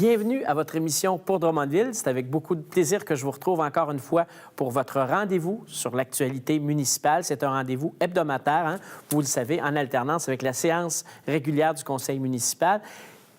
Bienvenue à votre émission pour Drummondville. C'est avec beaucoup de plaisir que je vous retrouve encore une fois pour votre rendez-vous sur l'actualité municipale. C'est un rendez-vous hebdomadaire, hein, vous le savez, en alternance avec la séance régulière du conseil municipal.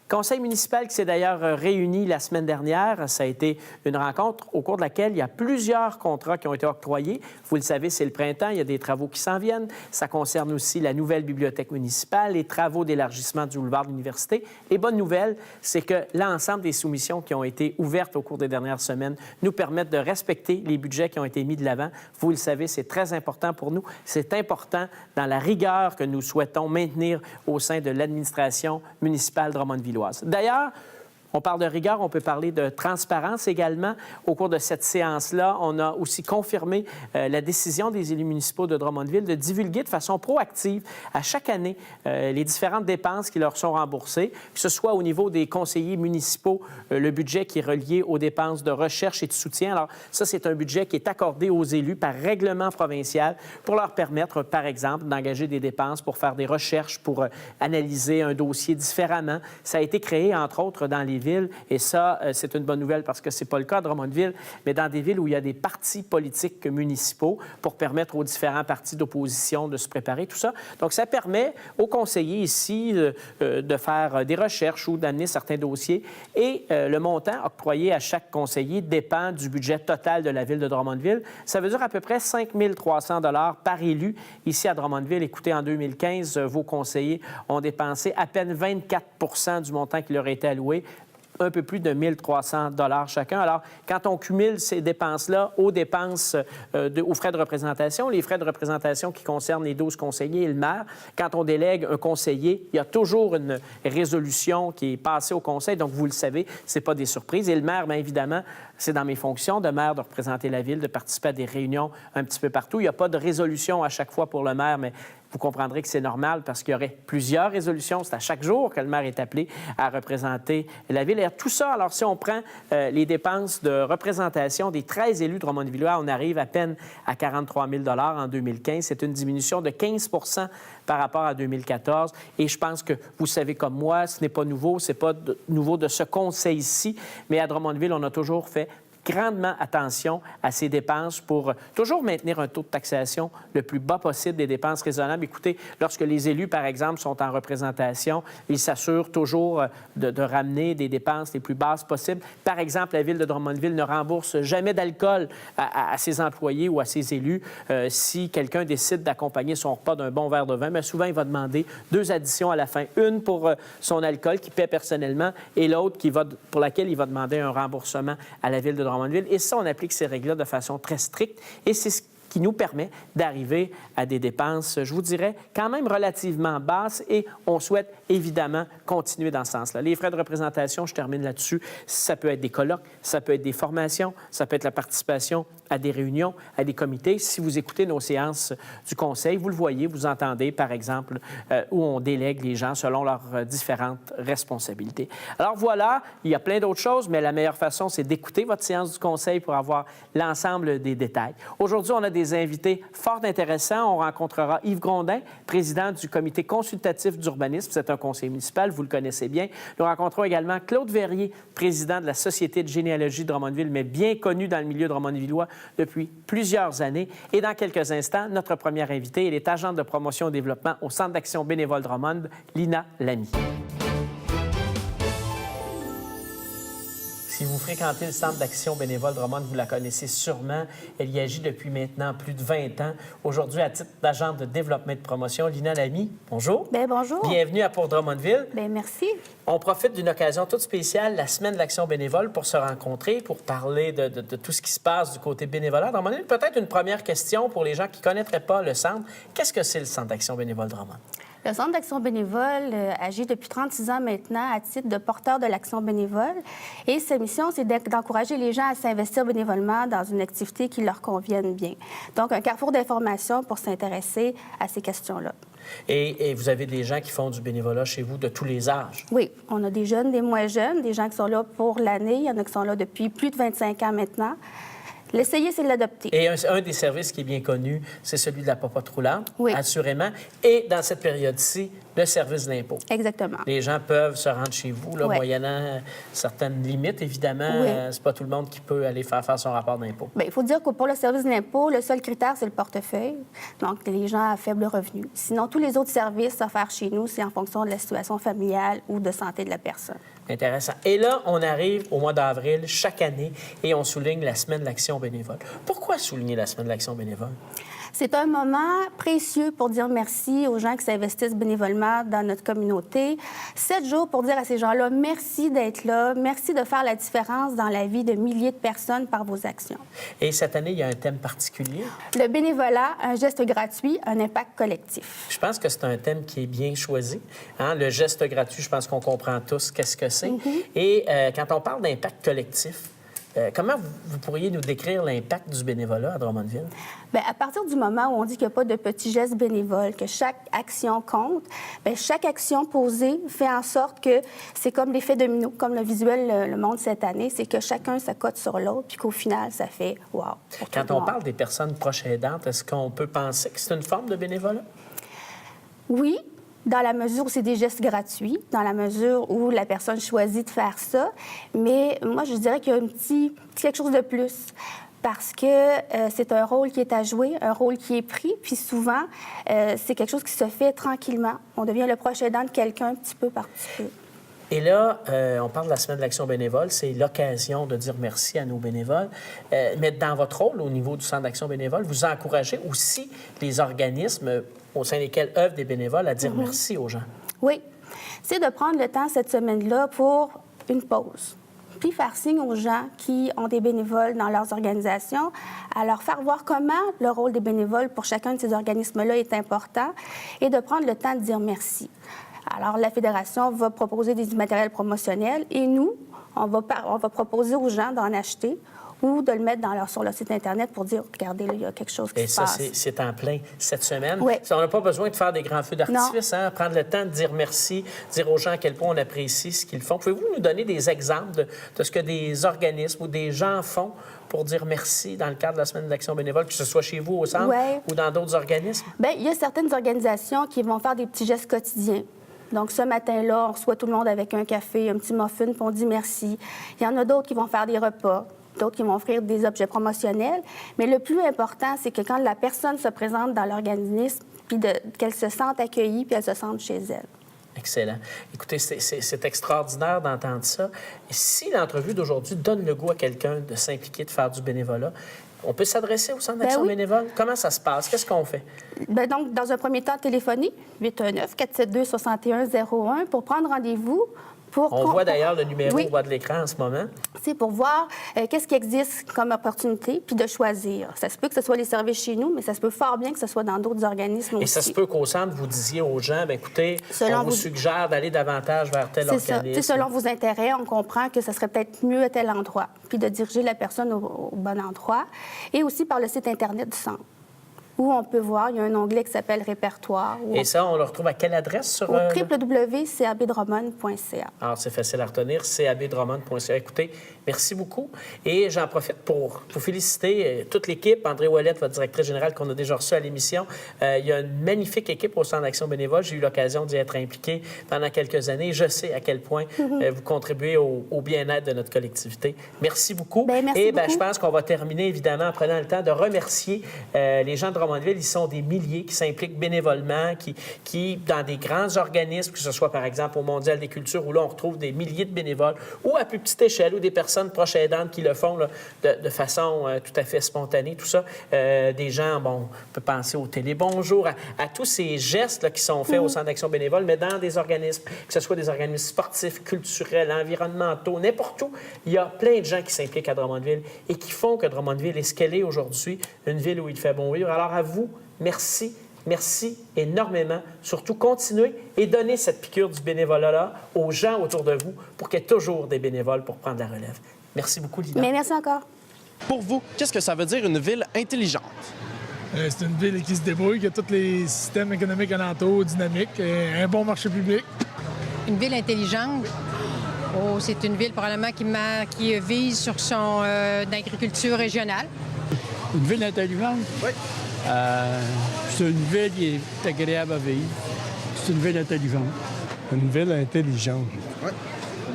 Conseil municipal qui s'est d'ailleurs réuni la semaine dernière. Ça a été une rencontre au cours de laquelle il y a plusieurs contrats qui ont été octroyés. Vous le savez, c'est le printemps, il y a des travaux qui s'en viennent. Ça concerne aussi la nouvelle bibliothèque municipale, les travaux d'élargissement du boulevard de l'Université. Les bonnes nouvelles, c'est que l'ensemble des soumissions qui ont été ouvertes au cours des dernières semaines nous permettent de respecter les budgets qui ont été mis de l'avant. Vous le savez, c'est très important pour nous. C'est important dans la rigueur que nous souhaitons maintenir au sein de l'administration municipale drummondvilloise. D'ailleurs, on parle de rigueur, on peut parler de transparence également. Au cours de cette séance-là, on a aussi confirmé la décision des élus municipaux de Drummondville de divulguer de façon proactive à chaque année les différentes dépenses qui leur sont remboursées, que ce soit au niveau des conseillers municipaux, le budget qui est relié aux dépenses de recherche et de soutien. Alors ça, c'est un budget qui est accordé aux élus par règlement provincial pour leur permettre, par exemple, d'engager des dépenses pour faire des recherches, pour analyser un dossier différemment. Ça a été créé, entre autres, dans les villes. Et ça, c'est une bonne nouvelle parce que ce n'est pas le cas à Drummondville, mais dans des villes où il y a des partis politiques municipaux pour permettre aux différents partis d'opposition de se préparer, tout ça. Donc, ça permet aux conseillers ici de faire des recherches ou d'amener certains dossiers. Et le montant octroyé à chaque conseiller dépend du budget total de la ville de Drummondville. Ça veut dire à peu près 5 300 $ par élu. Ici à Drummondville, écoutez, en 2015, vos conseillers ont dépensé à peine 24 du montant qui leur a été alloué, un peu plus de 1 300 $ chacun. Alors, quand on cumule ces dépenses-là aux dépenses, aux frais de représentation, les frais de représentation qui concernent les 12 conseillers et le maire, quand on délègue un conseiller, il y a toujours une résolution qui est passée au conseil. Donc, vous le savez, ce n'est pas des surprises. Et le maire, bien évidemment, c'est dans mes fonctions de maire de représenter la ville, de participer à des réunions un petit peu partout. Il n'y a pas de résolution à chaque fois pour le maire, mais vous comprendrez que c'est normal parce qu'il y aurait plusieurs résolutions. C'est à chaque jour que le maire est appelé à représenter la ville. Et tout ça, alors si on prend les dépenses de représentation des 13 élus drummondvillois, on arrive à peine à 43 000 $ en 2015. C'est une diminution de 15 par rapport à 2014. Et je pense que vous savez comme moi, ce n'est pas nouveau, ce n'est pas nouveau de ce conseil-ci, mais à Drummondville, on a toujours fait grandement attention à ces dépenses pour toujours maintenir un taux de taxation le plus bas possible, des dépenses raisonnables. Écoutez, lorsque les élus, par exemple, sont en représentation, ils s'assurent toujours de ramener des dépenses les plus basses possibles. Par exemple, la ville de Drummondville ne rembourse jamais d'alcool à ses employés ou à ses élus. Si quelqu'un décide d'accompagner son repas d'un bon verre de vin, bien souvent, il va demander 2 additions à la fin. Une pour son alcool qu'il paie personnellement et l'autre pour laquelle il va demander un remboursement à la ville de Drummondville. Et ça, on applique ces règles-là de façon très stricte. Et c'est ce qui nous permet d'arriver à des dépenses, je vous dirais, quand même relativement basses. Et on souhaite évidemment continuer dans ce sens-là. Les frais de représentation, je termine là-dessus, ça peut être des colloques, ça peut être des formations, ça peut être la participation à des réunions, à des comités. Si vous écoutez nos séances du conseil, vous le voyez, vous entendez, par exemple, où on délègue les gens selon leurs différentes responsabilités. Alors voilà, il y a plein d'autres choses, mais la meilleure façon, c'est d'écouter votre séance du conseil pour avoir l'ensemble des détails. Aujourd'hui, on a des invités fort intéressants. On rencontrera Yves Grondin, président du comité consultatif d'urbanisme. C'est un conseiller municipal, vous le connaissez bien. Nous rencontrons également Claude Verrier, président de la Société de généalogie de Drummondville, mais bien connu dans le milieu drummondvillois depuis plusieurs années. Et dans quelques instants, notre première invitée, elle est agente de promotion et développement au Centre d'action bénévole Drummond, Lina Lamy. Si vous fréquentez le Centre d'action bénévole Drummond, vous la connaissez sûrement. Elle y agit depuis maintenant plus de 20 ans. Aujourd'hui, à titre d'agente de développement et de promotion, Lina Lamy, bonjour. Bien, bonjour. Bienvenue à Pour Drummondville. Bien, merci. On profite d'une occasion toute spéciale, la Semaine de l'action bénévole, pour se rencontrer, pour parler de tout ce qui se passe du côté bénévolat. Drummondville, peut-être une première question pour les gens qui ne connaîtraient pas le centre. Qu'est-ce que c'est le Centre d'action bénévole Drummond? Le Centre d'action bénévole agit depuis 36 ans maintenant à titre de porteur de l'action bénévole. Et sa mission, c'est d'encourager les gens à s'investir bénévolement dans une activité qui leur convienne bien. Donc, un carrefour d'informations pour s'intéresser à ces questions-là. Et vous avez des gens qui font du bénévolat chez vous de tous les âges? Oui, on a des jeunes, des moins jeunes, des gens qui sont là pour l'année. Il y en a qui sont là depuis plus de 25 ans maintenant. L'essayer, c'est l'adopter. Et un des services qui est bien connu, c'est celui de la popote roulante, Oui. assurément. Et dans cette période-ci, le service de l'impôt. Exactement. Les gens peuvent se rendre chez vous, là, Ouais. moyennant certaines limites, évidemment. Oui. C'est pas tout le monde qui peut aller faire son rapport d'impôt. Bien, il faut dire que pour le service de l'impôt, le seul critère, c'est le portefeuille. Donc, les gens à faible revenu. Sinon, tous les autres services offerts chez nous, c'est en fonction de la situation familiale ou de santé de la personne. Intéressant. Et là, on arrive au mois d'avril chaque année et on souligne la Semaine de l'action bénévole. Pourquoi souligner la Semaine de l'action bénévole? C'est un moment précieux pour dire merci aux gens qui s'investissent bénévolement dans notre communauté. 7 jours pour dire à ces gens-là merci d'être là, merci de faire la différence dans la vie de milliers de personnes par vos actions. Et cette année, il y a un thème particulier. Le bénévolat, un geste gratuit, un impact collectif. Je pense que c'est un thème qui est bien choisi. Hein? Le geste gratuit, je pense qu'on comprend tous qu'est-ce que c'est. Et quand on parle d'impact collectif, comment vous pourriez nous décrire l'impact du bénévolat à Drummondville? Bien, à partir du moment où on dit qu'il n'y a pas de petits gestes bénévoles, que chaque action compte, bien, chaque action posée fait en sorte que c'est comme l'effet domino, comme le visuel le montre cette année, c'est que chacun s'accote sur l'autre, puis qu'au final, ça fait « wow ». Quand on parle des personnes proches aidantes, est-ce qu'on peut penser que c'est une forme de bénévolat? Oui, dans la mesure où c'est des gestes gratuits, dans la mesure où la personne choisit de faire ça. Mais moi, je dirais qu'il y a un petit quelque chose de plus. Parce que c'est un rôle qui est à jouer, un rôle qui est pris. Puis souvent, c'est quelque chose qui se fait tranquillement. On devient le proche aidant de quelqu'un petit peu par petit peu. Et là, on parle de la Semaine de l'action bénévole. C'est l'occasion de dire merci à nos bénévoles. Mais dans votre rôle au niveau du Centre d'action bénévole, vous encouragez aussi les organismes au sein desquels œuvrent des bénévoles à dire merci aux gens. Oui. C'est de prendre le temps cette semaine-là pour une pause. Puis faire signe aux gens qui ont des bénévoles dans leurs organisations, à leur faire voir comment le rôle des bénévoles pour chacun de ces organismes-là est important et de prendre le temps de dire merci. Alors, la Fédération va proposer des matériels promotionnels et nous, on va proposer aux gens d'en acheter ou de le mettre sur leur site Internet pour dire, regardez, là, il y a quelque chose qui se passe. Et ça, c'est en plein cette semaine. Oui. On n'a pas besoin de faire des grands feux d'artifice, hein? Prendre le temps de dire merci, dire aux gens à quel point on apprécie ce qu'ils font. Pouvez-vous nous donner des exemples de ce que des organismes ou des gens font pour dire merci dans le cadre de la Semaine de l'action bénévole, que ce soit chez vous au centre ou dans d'autres organismes? Bien, il y a certaines organisations qui vont faire des petits gestes quotidiens. Donc, ce matin-là, on reçoit tout le monde avec un café, un petit muffin, puis on dit merci. Il y en a d'autres qui vont faire des repas, d'autres qui vont offrir des objets promotionnels. Mais le plus important, c'est que quand la personne se présente dans l'organisme, puis qu'elle se sente accueillie, puis elle se sente chez elle. Excellent. Écoutez, c'est extraordinaire d'entendre ça. Et si l'entrevue d'aujourd'hui donne le goût à quelqu'un de s'impliquer, de faire du bénévolat, on peut s'adresser au Centre d'action bénévole? Comment ça se passe? Qu'est-ce qu'on fait? Bien, donc, dans un premier temps, téléphoner 819-472-6101 pour prendre rendez-vous. On voit d'ailleurs le numéro au bas de l'écran en ce moment. C'est pour voir qu'est-ce qui existe comme opportunité, puis de choisir. Ça se peut que ce soit les services chez nous, mais ça se peut fort bien que ce soit dans d'autres organismes aussi. Et ça se peut qu'au centre, vous disiez aux gens, bien, écoutez, on vous suggère d'aller davantage vers tel organisme. Ça. Selon vos intérêts, on comprend que ça serait peut-être mieux à tel endroit, puis de diriger la personne au bon endroit. Et aussi par le site Internet du centre, où on peut voir, il y a un onglet qui s'appelle Répertoire. Et ça, on le retrouve à quelle adresse? Sur au www.cabdrummond.ca. Alors, c'est facile à retenir, cabdrummond.ca. Écoutez, merci beaucoup. Et j'en profite pour vous féliciter toute l'équipe. André Ouellette, votre directrice générale qu'on a déjà reçue à l'émission. Il y a une magnifique équipe au Centre d'action bénévole. J'ai eu l'occasion d'y être impliqué pendant quelques années. Je sais à quel point vous contribuez au bien-être de notre collectivité. Merci beaucoup. Merci beaucoup. Je pense qu'on va terminer, évidemment, en prenant le temps de remercier les gens de Drummondville. Ils sont des milliers qui s'impliquent bénévolement, qui, dans des grands organismes, que ce soit, par exemple, au Mondial des cultures, où là, on retrouve des milliers de bénévoles, ou à plus petite échelle, ou des personnes proches aidantes qui le font là, de façon tout à fait spontanée, tout ça. Des gens, on peut penser au télébonjour, à tous ces gestes là, qui sont faits au Centre d'action bénévole, mais dans des organismes, que ce soit des organismes sportifs, culturels, environnementaux, n'importe où, il y a plein de gens qui s'impliquent à Drummondville et qui font que Drummondville est ce qu'elle est aujourd'hui, une ville où il fait bon vivre. Alors, à vous, merci. Merci énormément. Surtout, continuez et donnez cette piqûre du bénévolat-là aux gens autour de vous pour qu'il y ait toujours des bénévoles pour prendre la relève. Merci beaucoup, Lina. Mais merci encore. Pour vous, qu'est-ce que ça veut dire une ville intelligente? C'est une ville qui se débrouille, qui a tous les systèmes économiques alentours, dynamiques, un bon marché public. Une ville intelligente, Oh, c'est une ville probablement qui vise sur son agriculture régionale. Une ville intelligente? Oui. C'est une ville qui est agréable à vivre. C'est une ville intelligente. Une ville intelligente. Oui.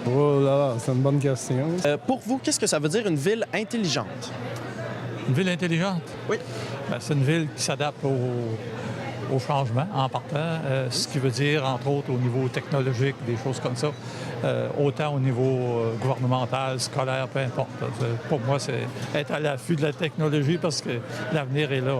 Oh là là, c'est une bonne question. Pour vous, qu'est-ce que ça veut dire une ville intelligente? Une ville intelligente? Oui. Bien, c'est une ville qui s'adapte au changement en partant, ce qui veut dire, entre autres, au niveau technologique, des choses comme ça, autant au niveau gouvernemental, scolaire, peu importe. Pour moi, c'est être à l'affût de la technologie parce que l'avenir est là.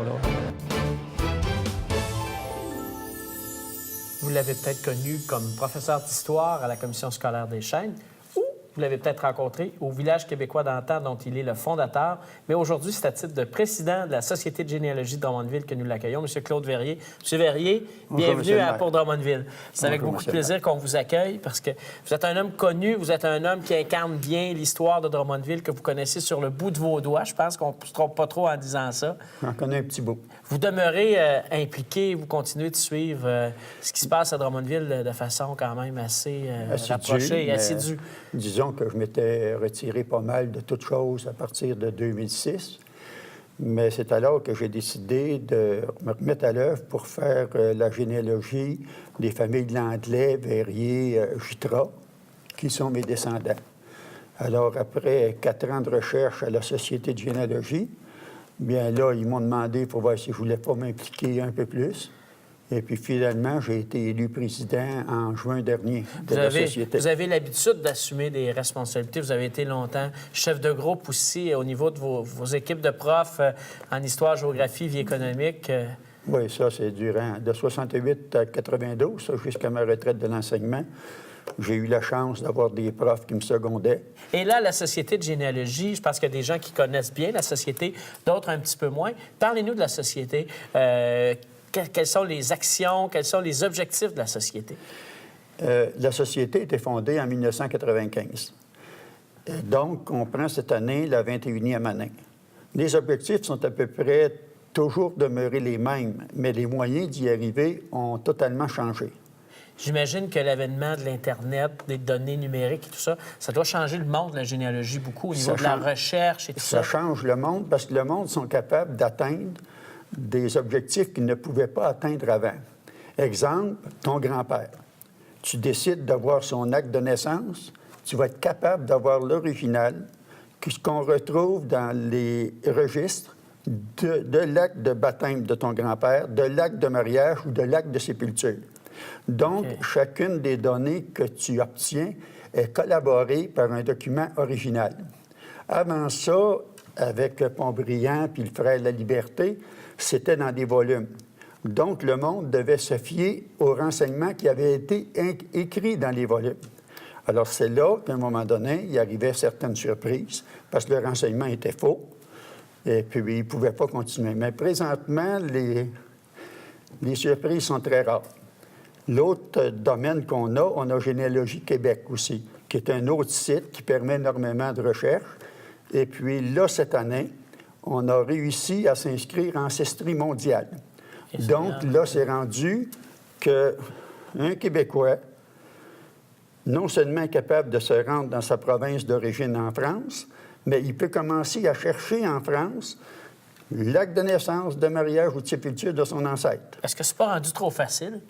Vous l'avez peut-être connu comme professeur d'histoire à la Commission scolaire des Chênes, ou vous l'avez peut-être rencontré au Village québécois d'antan dont il est le fondateur. Mais aujourd'hui, c'est à titre de président de la Société de généalogie de Drummondville que nous l'accueillons, M. Claude Verrier. M. Verrier, bienvenue à Pour Drummondville. C'est avec beaucoup de plaisir qu'on vous accueille parce que vous êtes un homme connu, vous êtes un homme qui incarne bien l'histoire de Drummondville que vous connaissez sur le bout de vos doigts. Je pense qu'on ne se trompe pas trop en disant ça. J'en connais un petit bout. Vous demeurez impliqué, vous continuez de suivre ce qui se passe à Drummondville de façon quand même assez rapprochée et assidue. Disons que je m'étais retiré pas mal de toutes choses à partir de 2006. Mais c'est alors que j'ai décidé de me remettre à l'œuvre pour faire la généalogie des familles Landlais, Verrier, Jutras, qui sont mes descendants. Alors, après 4 ans de recherche à la Société de généalogie, bien là, ils m'ont demandé pour voir si je voulais pas m'impliquer un peu plus. Et puis finalement, j'ai été élu président en juin dernier de la Société. Vous avez l'habitude d'assumer des responsabilités. Vous avez été longtemps chef de groupe aussi au niveau de vos équipes de profs en histoire, géographie, vie économique. Oui, ça, c'est durant de 68 à 92, ça, jusqu'à ma retraite de l'enseignement. J'ai eu la chance d'avoir des profs qui me secondaient. Et là, la Société de généalogie, je pense qu'il y a des gens qui connaissent bien la Société, d'autres un petit peu moins. Parlez-nous de la Société. Quelles sont les actions, quels sont les objectifs de la Société? La Société a été fondée en 1995. Donc, on prend cette année la 21e année. Les objectifs sont à peu près toujours demeurés les mêmes, mais les moyens d'y arriver ont totalement changé. J'imagine que l'avènement de l'Internet, des données numériques et tout ça, ça doit changer le monde de la généalogie beaucoup au niveau de la recherche et tout ça. Ça change le monde parce que le monde sont capables d'atteindre des objectifs qu'ils ne pouvaient pas atteindre avant. Exemple, ton grand-père. Tu décides d'avoir son acte de naissance, tu vas être capable d'avoir l'original, qu'on retrouve dans les registres de l'acte de baptême de ton grand-père, de l'acte de mariage ou de l'acte de sépulture. Donc, chacune des données que tu obtiens est collaborée par un document original. Avant ça, avec Pontbriand puis le Frère La Liberté, c'était dans des volumes. Donc, le monde devait se fier aux renseignements qui avaient été écrits dans les volumes. Alors, c'est là qu'à un moment donné, il arrivait certaines surprises, parce que le renseignement était faux, et puis il ne pouvait pas continuer. Mais présentement, les surprises sont très rares. L'autre domaine qu'on a, on a Généalogie Québec aussi, qui est un autre site qui permet énormément de recherche. Et puis là, cette année, on a réussi à s'inscrire en Ancestrie mondiale. Donc là, c'est rendu qu'un Québécois, non seulement est capable de se rendre dans sa province d'origine en France, mais il peut commencer à chercher en France l'acte de naissance, de mariage ou de sépulture de son ancêtre. Est-ce que c'est pas rendu trop facile?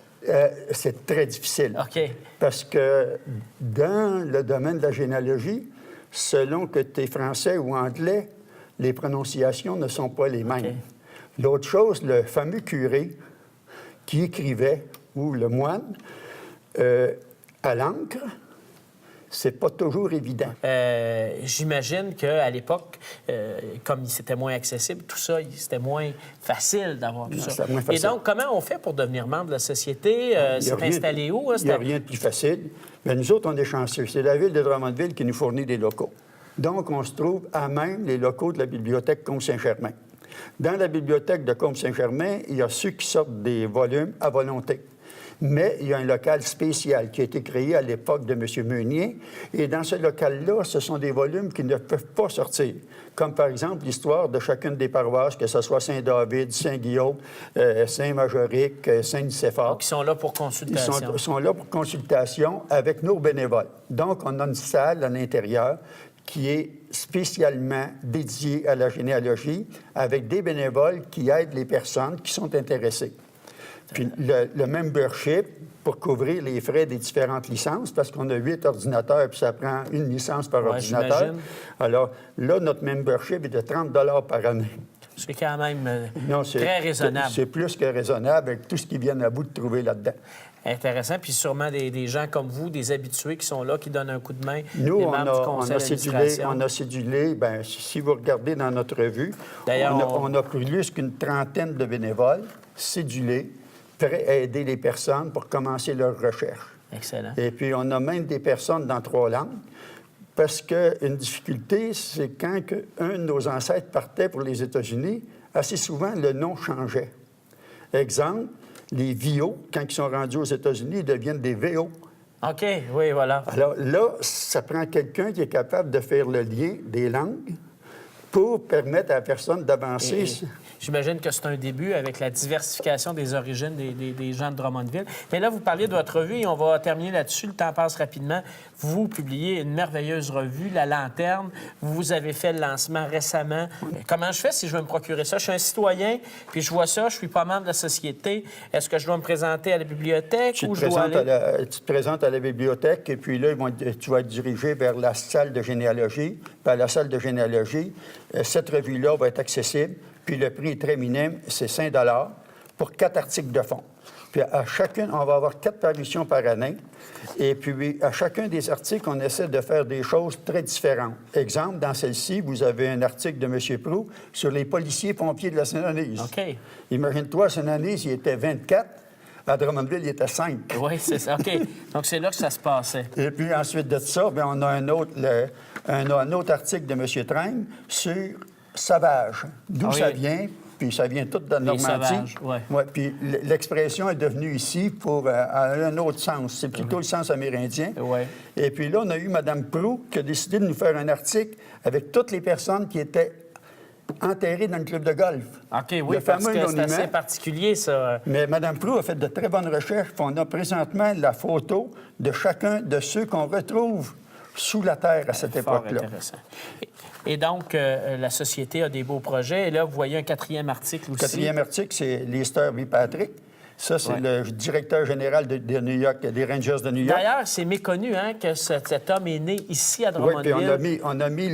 C'est très difficile. OK. Parce que dans le domaine de la généalogie, selon que tu es français ou anglais, les prononciations ne sont pas les mêmes. Okay. L'autre chose, le fameux curé qui écrivait, ou le moine, à l'encre, c'est pas toujours évident. J'imagine qu'à l'époque, comme c'était moins accessible, tout ça, c'était moins facile d'avoir tout ça. Moins facile. Et donc, comment on fait pour devenir membre de la Société? C'est installé où? Il n'y a rien de plus facile. Mais nous autres, on est chanceux. C'est la Ville de Drummondville qui nous fournit des locaux. Donc, on se trouve à même les locaux de la bibliothèque Combe-Saint-Germain. Dans la bibliothèque de Combe-Saint-Germain, il y a ceux qui sortent des volumes à volonté. Mais il y a un local spécial qui a été créé à l'époque de M. Meunier. Et dans ce local-là, ce sont des volumes qui ne peuvent pas sortir. Comme par exemple l'histoire de chacune des paroisses, que ce soit Saint-David, Saint-Guillaume, Saint-Majorique, Saint-Nicéphore. Donc, ils sont là pour consultation. Ils sont là pour consultation avec nos bénévoles. Donc, on a une salle à l'intérieur qui est spécialement dédiée à la généalogie avec des bénévoles qui aident les personnes qui sont intéressées. Puis le membership, pour couvrir les frais des différentes licences, parce qu'on a 8 ordinateurs, puis ça prend une licence par ordinateur. J'imagine. Alors là, notre membership est de 30 par année. C'est quand même Non, très raisonnable. C'est plus que raisonnable avec tout ce qu'ils viennent à bout de trouver là-dedans. Intéressant. Puis sûrement des gens comme vous, des habitués qui sont là, qui donnent un coup de main. Nous, des on membres du conseil d'administration. a cédulé, bien, si vous regardez dans notre revue, D'ailleurs, on a plus qu'une trentaine de bénévoles cédulés, prêts à aider les personnes pour commencer leur recherche. Excellent. Et puis, on a même des personnes dans 3 langues, parce qu'une difficulté, c'est quand un de nos ancêtres partait pour les États-Unis, assez souvent, le nom changeait. Exemple, les VO, quand ils sont rendus aux États-Unis, ils deviennent des VO. OK, oui, voilà. Alors là, ça prend quelqu'un qui est capable de faire le lien des langues pour permettre à la personne d'avancer. J'imagine que c'est un début avec la diversification des origines des gens de Drummondville. Mais là, vous parliez de votre revue et on va terminer là-dessus. Le temps passe rapidement. Vous publiez une merveilleuse revue, La Lanterne. Vous avez fait le lancement récemment. Comment je fais si je veux me procurer ça? Je suis un citoyen, puis je vois ça, je suis pas membre de la société. Est-ce que je dois me présenter à la bibliothèque ou je dois aller... Tu te présentes à la bibliothèque et puis là, tu vas être dirigé vers la salle de généalogie. Puis à la salle de généalogie, cette revue-là va être accessible. Puis le prix est très minime, c'est 5 $ pour 4 articles de fond. Puis à chacune, on va avoir 4 parutions par année. Et puis à chacun des articles, on essaie de faire des choses très différentes. Exemple, dans celle-ci, vous avez un article de M. Proulx sur les policiers-pompiers de la Saint-Denis. OK. Imagine-toi, à Saint-Denis, il était 24. À Drummondville, il était 5. Oui, c'est ça. OK. Donc, c'est là que ça se passait. Et puis ensuite de ça, bien, on a un autre article de M. Train sur Sauvage. D'où ça vient? Puis ça vient tout de Normandie. Sauvages, ouais. Ouais, puis l'expression est devenue ici pour un autre sens. C'est plutôt le sens amérindien. Ouais. Et puis là, on a eu Mme Proulx qui a décidé de nous faire un article avec toutes les personnes qui étaient enterrées dans le club de golf. OK, oui, Le parce fameux que c'est monument. assez particulier, ça. Mais Mme Proulx a fait de très bonnes recherches. Puis on a présentement la photo de chacun de ceux qu'on retrouve sous la terre à cette Fort époque-là. intéressant. Et donc, la Société a des beaux projets. Et là, vous voyez un 4e article aussi. Le 4e article, c'est Lester B. Patrick. Ça, c'est le directeur général de New York, des Rangers de New York. D'ailleurs, c'est méconnu que cet homme est né ici à Oui, Drummondville. puis on a mis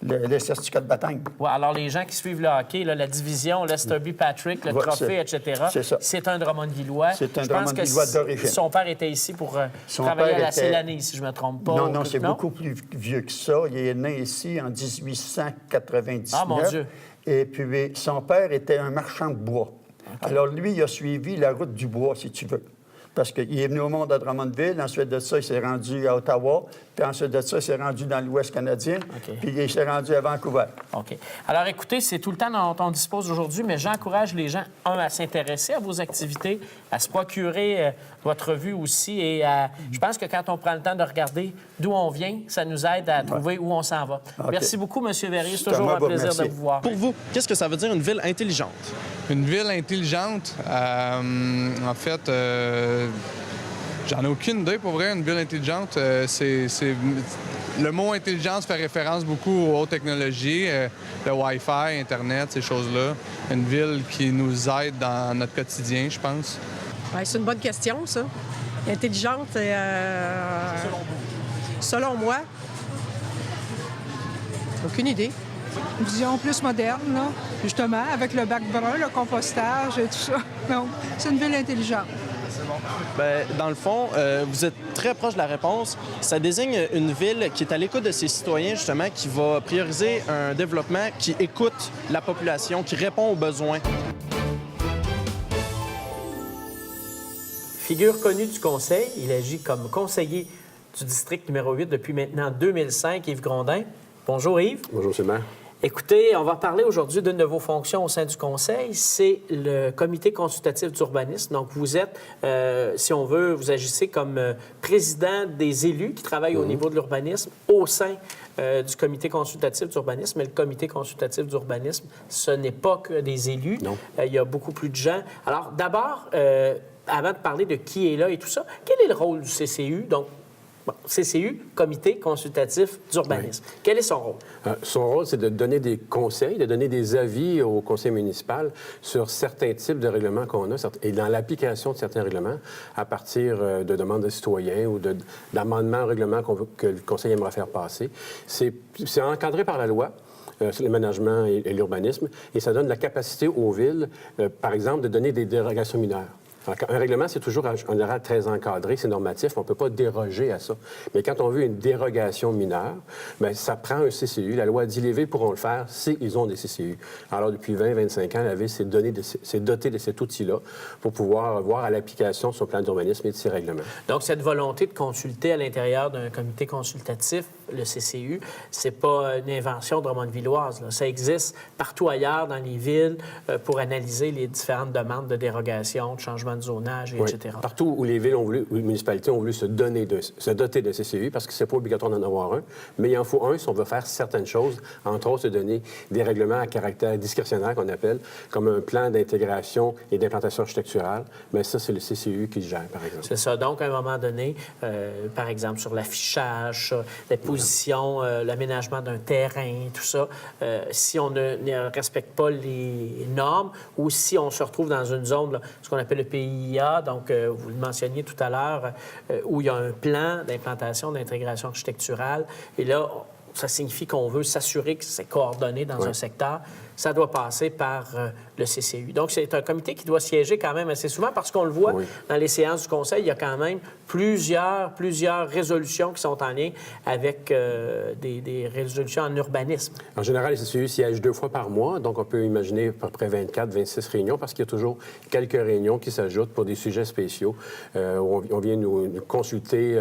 le certificat de baptême. Ouais, alors, les gens qui suivent le hockey, là, la division, Lester B. Patrick, le Ouais, trophée, etc., c'est ça. c'est un Drummondvillois. C'est un Je pense Drummondvillois que d'origine. son père était ici pour Son travailler père à la était- Célanée, si je ne me trompe pas. Non, c'est beaucoup plus vieux que ça. Il est né ici en 1899. Ah, mon Dieu! Et puis, son père était un marchand de bois. Okay. Alors, lui, il a suivi la route du bois, si tu veux. Parce qu'il est venu au monde à Drummondville. Ensuite de ça, il s'est rendu à Ottawa. Puis ensuite de ça, il s'est rendu dans l'Ouest canadien. OK. Puis il s'est rendu à Vancouver. OK. Alors, écoutez, c'est tout le temps dont on dispose aujourd'hui, mais j'encourage les gens, à s'intéresser à vos activités, à se procurer votre revue aussi. Et je pense que quand on prend le temps de regarder d'où on vient, ça nous aide à trouver où on s'en va. OK. Merci beaucoup, M. Verrier. C'est Thomas, toujours un vous plaisir de remercie. vous voir. Pour vous, qu'est-ce que ça veut dire une ville intelligente? Une ville intelligente, en fait, j'en ai aucune idée pour vrai. Une ville intelligente, le mot intelligence fait référence beaucoup aux hautes technologies, le Wi-Fi, Internet, ces choses-là. Une ville qui nous aide dans notre quotidien, je pense. Ouais, c'est une bonne question, ça. Intelligente, selon moi, aucune idée. Une vision plus moderne, là, justement, avec le bac brun, le compostage et tout ça. Donc, c'est une ville intelligente. Bien, dans le fond, vous êtes très proche de la réponse. Ça désigne une ville qui est à l'écoute de ses citoyens, justement, qui va prioriser un développement qui écoute la population, qui répond aux besoins. Figure connue du Conseil, il agit comme conseiller du district numéro 8 depuis maintenant 2005, Yves Grondin. Bonjour, Yves. Bonjour, c'est le maire. Écoutez, on va parler aujourd'hui d'une de vos fonctions au sein du Conseil, c'est le comité consultatif d'urbanisme. Donc, vous êtes, si on veut, vous agissez comme président des élus qui travaillent au niveau de l'urbanisme au sein du comité consultatif d'urbanisme. Mais le comité consultatif d'urbanisme, ce n'est pas que des élus. Il y a beaucoup plus de gens. Alors, d'abord, avant de parler de qui est là et tout ça, quel est le rôle du CCU? Donc, CCU, Comité consultatif d'urbanisme. Oui. Quel est son rôle? Son rôle, c'est de donner des conseils, de donner des avis au conseil municipal sur certains types de règlements qu'on a et dans l'application de certains règlements à partir de demandes de citoyens ou d'amendements au règlement que le conseil aimerait faire passer. C'est encadré par la loi. Sur l'aménagement et l'urbanisme, et ça donne la capacité aux villes, par exemple, de donner des dérogations mineures. Un règlement, c'est toujours en général très encadré, c'est normatif, on ne peut pas déroger à ça. Mais quand on veut une dérogation mineure, bien, ça prend un CCU. La loi dit les villes pourront le faire s'ils ont des CCU. Alors, depuis 20-25 ans, la ville s'est dotée de cet outil-là pour pouvoir voir à l'application son plan d'urbanisme et de ses règlements. Donc, cette volonté de consulter à l'intérieur d'un comité consultatif, le CCU, c'est pas une invention drummondvilloise. Ça existe partout ailleurs dans les villes pour analyser les différentes demandes de dérogation, de changement de zonage, oui. etc. Partout où les villes ont voulu, où les municipalités ont voulu se doter de CCU, parce que c'est pas obligatoire d'en avoir un, mais il en faut un si on veut faire certaines choses, entre autres se donner des règlements à caractère discrétionnaire qu'on appelle, comme un plan d'intégration et d'implantation architecturale. Mais ça, c'est le CCU qui le gère, par exemple. C'est ça. Donc, à un moment donné, par exemple, sur l'affichage, la position, l'aménagement d'un terrain, tout ça, si on ne respecte pas les normes ou si on se retrouve dans une zone, là, ce qu'on appelle le PIA, donc vous le mentionniez tout à l'heure, où il y a un plan d'implantation, d'intégration architecturale. Et là, ça signifie qu'on veut s'assurer que c'est coordonné dans un secteur. Ça doit passer par le CCU. Donc, c'est un comité qui doit siéger quand même assez souvent parce qu'on le voit dans les séances du Conseil, il y a quand même plusieurs résolutions qui sont en lien avec des résolutions en urbanisme. En général, les CCU siègent 2 fois par mois, donc on peut imaginer à peu près 24-26 réunions parce qu'il y a toujours quelques réunions qui s'ajoutent pour des sujets spéciaux. On vient nous consulter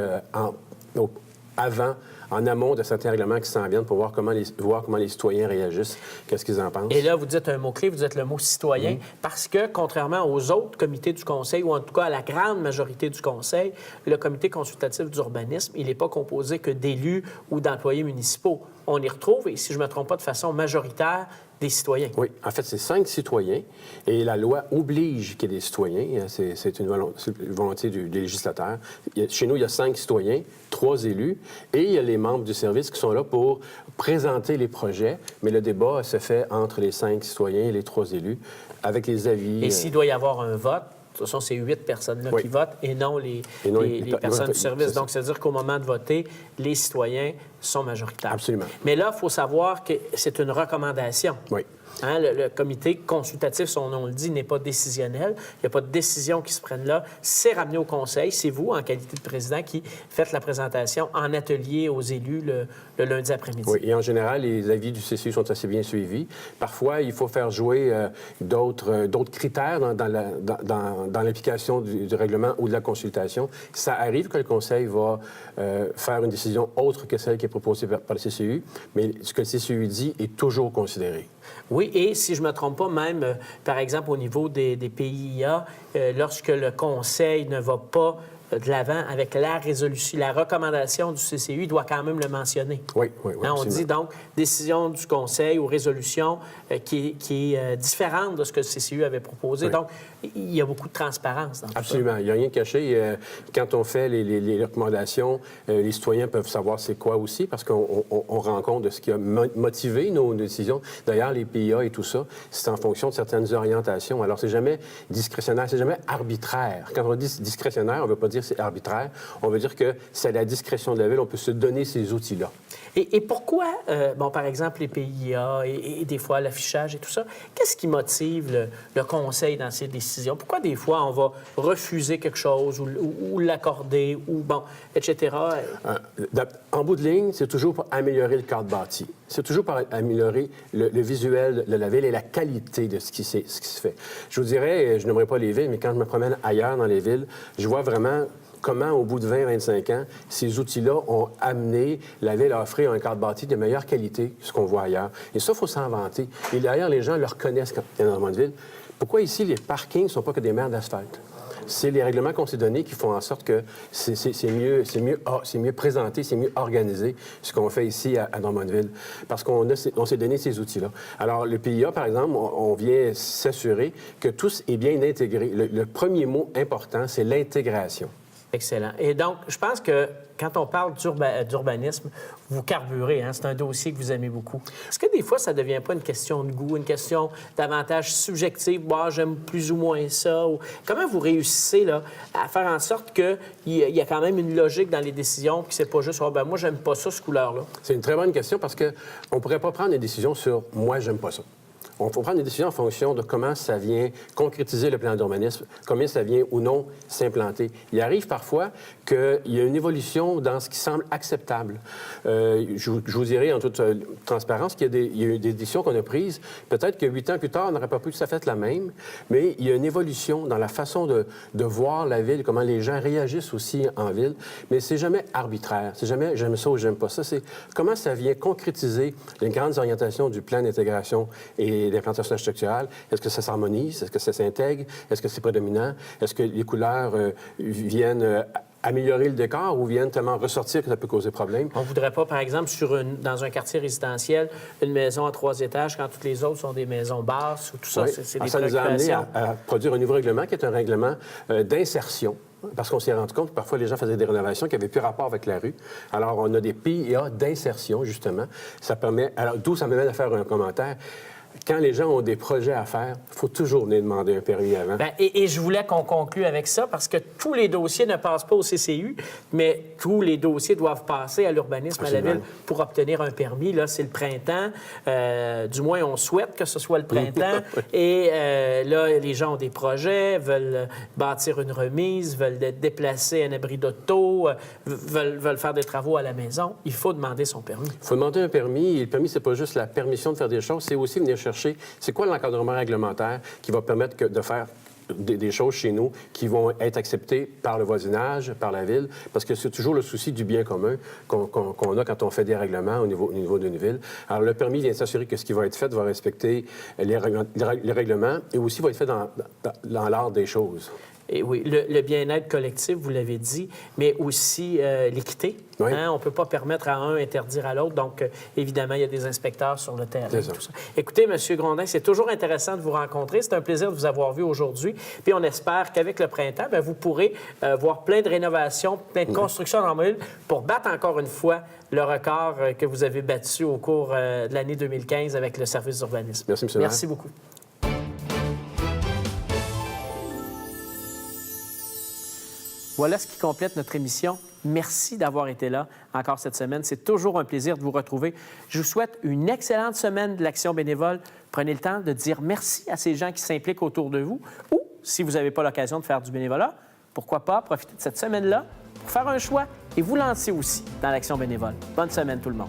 en amont de certains règlements qui s'en viennent pour voir comment les citoyens réagissent, qu'est-ce qu'ils en pensent. Et là, vous dites un mot-clé, vous dites le mot citoyen, parce que contrairement aux autres comités du Conseil, ou en tout cas à la grande majorité du Conseil, le comité consultatif d'urbanisme, il n'est pas composé que d'élus ou d'employés municipaux. On y retrouve, et si je ne me trompe pas, de façon majoritaire, des citoyens. Oui. En fait, c'est 5 citoyens et la loi oblige qu'il y ait des citoyens. C'est une volonté des législateurs. Chez nous, il y a 5 citoyens, 3 élus et il y a les membres du service qui sont là pour présenter les projets, mais le débat se fait entre les 5 citoyens et les 3 élus avec les avis. Et s'il doit y avoir un vote, de toute façon, c'est 8 personnes-là qui votent et non les personnes du service. Donc, c'est-à-dire qu'au moment de voter, les citoyens sont majoritaires. Absolument. Mais là, il faut savoir que c'est une recommandation. Oui. Hein, le comité consultatif, son nom le dit, n'est pas décisionnel. Il n'y a pas de décision qui se prenne là. C'est ramené au Conseil. C'est vous, en qualité de président, qui faites la présentation en atelier aux élus le lundi après-midi. Oui, et en général, les avis du CCU sont assez bien suivis. Parfois, il faut faire jouer d'autres critères dans l'application du règlement ou de la consultation. Ça arrive que le Conseil va faire une décision autre que celle qui est proposée par le CCU, mais ce que le CCU dit est toujours considéré. Oui, et si je ne me trompe pas, même, par exemple, au niveau des PIA, lorsque le Conseil ne va pas de l'avant avec la résolution, la recommandation du CCU, il doit quand même le mentionner. Oui. Hein, on dit donc décision du Conseil ou résolution qui est différente de ce que le CCU avait proposé. Oui. Donc, il y a beaucoup de transparence dans tout ça. Absolument. Il n'y a rien de caché. Quand on fait les recommandations, les citoyens peuvent savoir c'est quoi aussi parce qu'on rend compte de ce qui a motivé nos décisions. D'ailleurs, les PIA et tout ça, c'est en fonction de certaines orientations. Alors, c'est jamais discrétionnaire, c'est jamais arbitraire. Quand on dit discrétionnaire, on ne veut pas dire c'est arbitraire. On veut dire que c'est à la discrétion de la ville. On peut se donner ces outils-là. Et pourquoi, par exemple, les PIA et des fois l'affichage et tout ça, qu'est-ce qui motive le Conseil dans ces décisions? Pourquoi des fois on va refuser quelque chose ou l'accorder ou etc.? En bout de ligne, c'est toujours pour améliorer le cadre bâti. C'est toujours pour améliorer le visuel de la ville et la qualité de ce qui se fait. Je vous dirais, je n'aimerais pas les villes, mais quand je me promène ailleurs dans les villes, je vois vraiment comment, au bout de 20-25 ans, ces outils-là ont amené la ville à offrir un cadre bâti de meilleure qualité que ce qu'on voit ailleurs. Et ça, il faut s'inventer. Et d'ailleurs, les gens le reconnaissent quand il y a dans ville. Pourquoi ici, les parkings ne sont pas que des mers d'asphalte? C'est les règlements qu'on s'est donnés qui font en sorte que c'est mieux présenté, c'est mieux organisé, ce qu'on fait ici à Drummondville, parce qu'on s'est donné ces outils-là. Alors, le PIA, par exemple, on vient s'assurer que tout est bien intégré. Le premier mot important, c'est l'intégration. Excellent. Et donc, je pense que quand on parle d'urbanisme, vous carburez, hein? C'est un dossier que vous aimez beaucoup. Est-ce que des fois, ça ne devient pas une question de goût, une question davantage subjective? Bah, j'aime plus ou moins ça. Ou... Comment vous réussissez là, à faire en sorte qu'il y a quand même une logique dans les décisions, puis que c'est pas juste « moi, j'aime pas ça, ce couleur-là ». C'est une très bonne question parce qu'on ne pourrait pas prendre une décision sur « moi, j'aime pas ça ». On faut prendre des décisions en fonction de comment ça vient concrétiser le plan d'urbanisme, combien ça vient ou non s'implanter. Il arrive parfois qu'il y a une évolution dans ce qui semble acceptable. Je vous dirai en toute transparence qu'il y a eu des décisions qu'on a prises. Peut-être que 8 ans plus tard, on n'aurait pas pu tout à fait la même, mais il y a une évolution dans la façon de voir la ville, comment les gens réagissent aussi en ville. Mais c'est jamais arbitraire. C'est jamais j'aime ça ou j'aime pas ça. C'est comment ça vient concrétiser les grandes orientations du plan d'intégration et d'implantation structurale. Est-ce que ça s'harmonise? Est-ce que ça s'intègre? Est-ce que c'est prédominant? Est-ce que les couleurs viennent améliorer le décor ou viennent tellement ressortir que ça peut causer problème? On ne voudrait pas, par exemple, dans un quartier résidentiel, une maison à 3 étages quand toutes les autres sont des maisons basses ou tout ça. Oui. C'est des ça nous a amené préoccupations. à produire un nouveau règlement qui est un règlement d'insertion. Parce qu'on s'est rendu compte que parfois, les gens faisaient des rénovations qui n'avaient plus rapport avec la rue. Alors, on a des PIA d'insertion, justement. Ça permet... Alors, d'où ça m'amène à faire un commentaire. Quand les gens ont des projets à faire, il faut toujours venir demander un permis avant. Bien, et je voulais qu'on conclue avec ça parce que tous les dossiers ne passent pas au CCU, mais tous les dossiers doivent passer à l'urbanisme à la ville pour obtenir un permis. Là, c'est le printemps. Du moins, on souhaite que ce soit le printemps. Et là, les gens ont des projets, veulent bâtir une remise, veulent déplacer un abri d'auto, veulent faire des travaux à la maison. Il faut demander son permis. Il faut demander un permis. Et le permis, c'est pas juste la permission de faire des choses, c'est aussi venir chercher c'est quoi l'encadrement réglementaire qui va permettre de faire des choses chez nous qui vont être acceptées par le voisinage, par la ville, parce que c'est toujours le souci du bien commun qu'on a quand on fait des règlements au niveau d'une ville. Alors, le permis vient s'assurer que ce qui va être fait va respecter les règlements et aussi va être fait dans l'art des choses. Et oui, le bien-être collectif, vous l'avez dit, mais aussi l'équité. Oui. Hein? On ne peut pas permettre à un interdire à l'autre. Donc, évidemment, il y a des inspecteurs sur le terrain. Tout ça. Écoutez, M. Grondin, c'est toujours intéressant de vous rencontrer. C'est un plaisir de vous avoir vu aujourd'hui. Puis on espère qu'avec le printemps, bien, vous pourrez voir plein de rénovations, plein de constructions dans le pour battre encore une fois le record que vous avez battu au cours de l'année 2015 avec le service d'urbanisme. Merci, M. Merci beaucoup. Voilà ce qui complète notre émission. Merci d'avoir été là encore cette semaine. C'est toujours un plaisir de vous retrouver. Je vous souhaite une excellente semaine de l'Action bénévole. Prenez le temps de dire merci à ces gens qui s'impliquent autour de vous. Ou, si vous n'avez pas l'occasion de faire du bénévolat, pourquoi pas profiter de cette semaine-là pour faire un choix et vous lancer aussi dans l'Action bénévole. Bonne semaine tout le monde.